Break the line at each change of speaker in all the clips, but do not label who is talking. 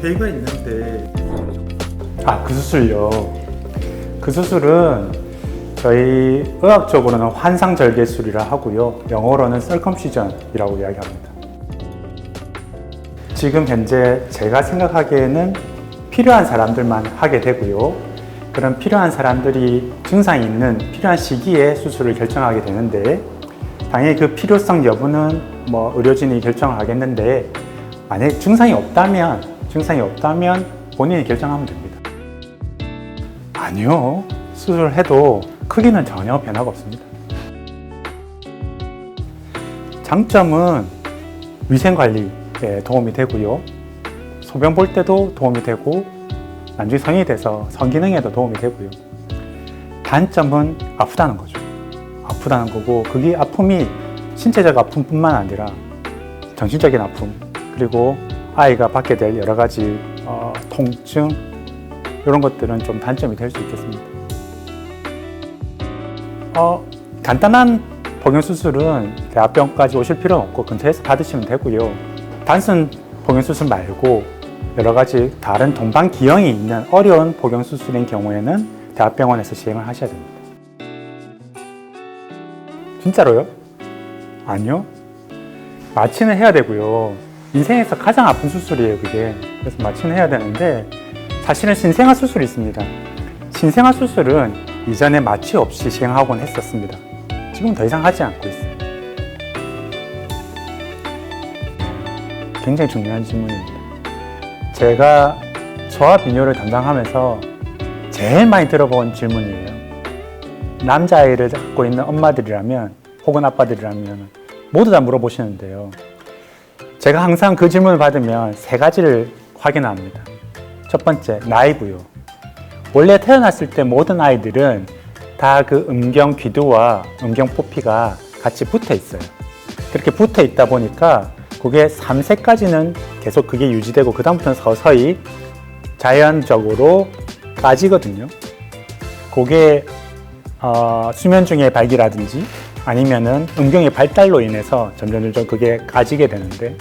폐가 있는데.
그 수술요. 그 수술은 저희 의학적으로는 환상절개술이라 하고요. 영어로는 circumcision이라고 이야기합니다. 지금 현재 제가 생각하기에는 필요한 사람들만 하게 되고요. 그런 필요한 사람들이 증상이 있는 필요한 시기에 수술을 결정하게 되는데, 당연히 그 필요성 여부는 의료진이 결정을 하겠는데, 만약에 증상이 없다면 본인이 결정하면 됩니다. 아니요, 수술을 해도 크기는 전혀 변화가 없습니다. 장점은 위생관리에 도움이 되고요. 소변 볼 때도 도움이 되고, 나중에 성인이 돼서 성기능에도 도움이 되고요. 단점은 아프다는 거죠. 아프다는 거고, 그게 아픔이 신체적 아픔뿐만 아니라 정신적인 아픔, 그리고 아이가 받게 될 여러 가지 통증, 이런 것들은 좀 단점이 될 수 있겠습니다. 간단한 복용수술은 대학병까지 오실 필요는 없고 근처에서 받으시면 되고요. 단순 복용수술 말고 여러 가지 다른 동반기형이 있는 어려운 복용수술인 경우에는 대학병원에서 시행을 하셔야 됩니다. 진짜로요? 아니요. 마취는 해야 되고요. 인생에서 가장 아픈 수술이에요, 그게. 그래서 마취는 해야 되는데, 사실은 신생아 수술이 있습니다. 신생아 수술은 이전에 마취 없이 시행하곤 했었습니다. 지금은 더 이상 하지 않고 있어요. 굉장히 중요한 질문입니다. 제가 소아 비뇨를 담당하면서 제일 많이 들어본 질문이에요. 남자아이를 갖고 있는 엄마들이라면, 혹은 아빠들이라면 모두 다 물어보시는데요. 제가 항상 그 질문을 받으면 세 가지를 확인합니다. 첫 번째, 나이고요. 원래 태어났을 때 모든 아이들은 다 그 음경 귀두와 음경 포피가 같이 붙어 있어요. 그렇게 붙어 있다 보니까 그게 3세까지는 계속 그게 유지되고, 그 다음부터는 서서히 자연적으로 까지거든요. 그게 수면 중에 발기라든지 아니면은 음경의 발달로 인해서 점점 그게 까지게 되는데,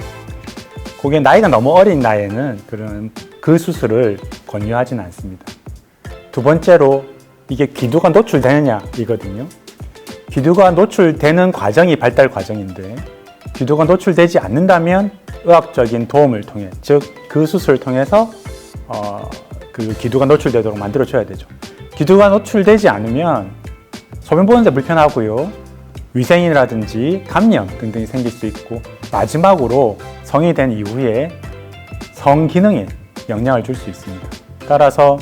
그게 나이가 너무 어린 나이에는 그 수술을 권유하진 않습니다. 두 번째로, 이게 귀두가 노출되느냐 이거든요. 귀두가 노출되는 과정이 발달 과정인데, 귀두가 노출되지 않는다면 의학적인 도움을 통해, 즉 그 수술을 통해서 그 귀두가 노출되도록 만들어줘야 되죠. 귀두가 노출되지 않으면 소변 보는데 불편하고요, 위생이라든지 감염 등등이 생길 수 있고, 마지막으로 성이 된 이후에 성기능에 영향을 줄 수 있습니다. 따라서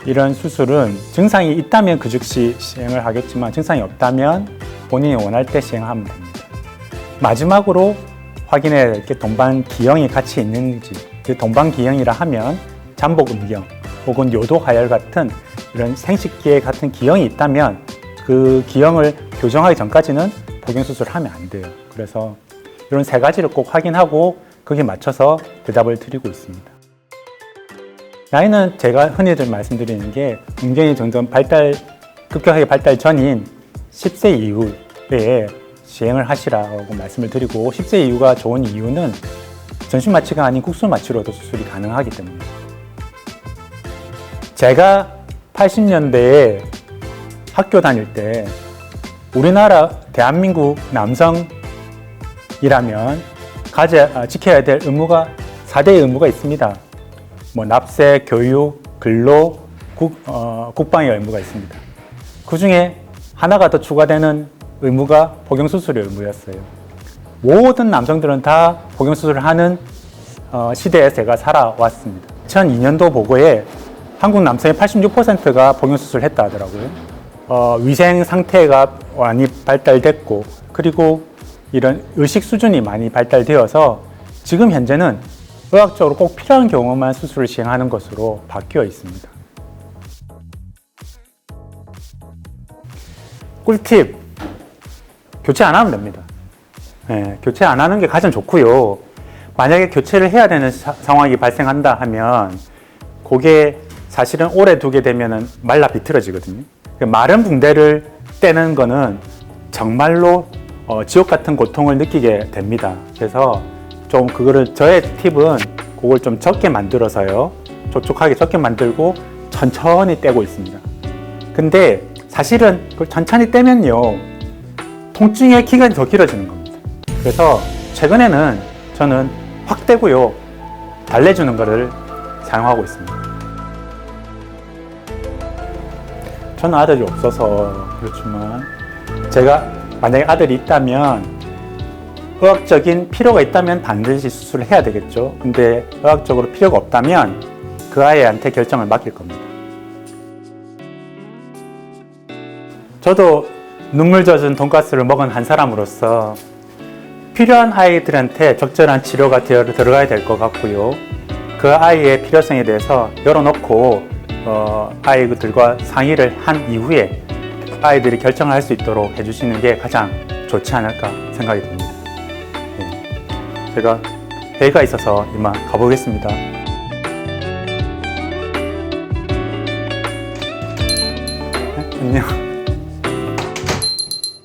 이런 수술은 증상이 있다면 그 즉시 시행을 하겠지만, 증상이 없다면 본인이 원할 때 시행하면 됩니다. 마지막으로 확인해야 될 게 동반기형이 같이 있는지. 그 동반기형이라 하면 잠복음경 혹은 요도하열 같은 이런 생식기에 같은 기형이 있다면 그 기형을 교정하기 전까지는 복용수술을 하면 안 돼요. 그래서 이런 세 가지를 꼭 확인하고 거기에 맞춰서 대답을 드리고 있습니다. 나이는 제가 흔히들 말씀드리는 게, 음경이 점점 급격하게 발달 전인 10세 이후에 시행을 하시라고 말씀을 드리고, 10세 이후가 좋은 이유는 전신 마취가 아닌 국소 마취로도 수술이 가능하기 때문입니다. 제가 80년대에 학교 다닐 때 우리나라 대한민국 남성이라면 지켜야 될 의무가 4대의 의무가 있습니다. 납세, 교육, 근로, 국방의 의무가 있습니다. 그 중에 하나가 더 추가되는 의무가 복용수술의 의무였어요. 모든 남성들은 다 복용수술을 하는 시대에 제가 살아왔습니다. 2002년도 보고에 한국 남성의 86%가 복용수술을 했다 하더라고요. 위생 상태가 많이 발달됐고, 그리고 이런 의식 수준이 많이 발달되어서 지금 현재는 의학적으로 꼭 필요한 경우만 수술을 시행하는 것으로 바뀌어 있습니다. 꿀팁! 교체 안 하면 됩니다. 교체 안 하는 게 가장 좋고요. 만약에 교체를 해야 되는 상황이 발생한다 하면 그게 사실은 오래 두게 되면 말라 비틀어지거든요. 마른 붕대를 떼는 거는 정말로 지옥 같은 고통을 느끼게 됩니다. 그래서 좀 그거를, 저의 팁은 그걸 좀 적게 만들어서요. 촉촉하게 적게 만들고 천천히 떼고 있습니다. 근데 사실은 그걸 천천히 떼면요, 통증의 기간이 더 길어지는 겁니다. 그래서 최근에는 저는 확 떼고요, 달래주는 거를 사용하고 있습니다. 저는 아들이 없어서 그렇지만, 제가 만약에 아들이 있다면 의학적인 필요가 있다면 반드시 수술을 해야 되겠죠. 근데 의학적으로 필요가 없다면 그 아이한테 결정을 맡길 겁니다. 저도 눈물 젖은 돈가스를 먹은 한 사람으로서 필요한 아이들한테 적절한 치료가 들어가야 될 것 같고요. 그 아이의 필요성에 대해서 열어놓고 아이들과 상의를 한 이후에 아이들이 결정할 수 있도록 해주시는 게 가장 좋지 않을까 생각이 듭니다. 네. 제가 회의가 있어서 이만 가보겠습니다. 네, 안녕.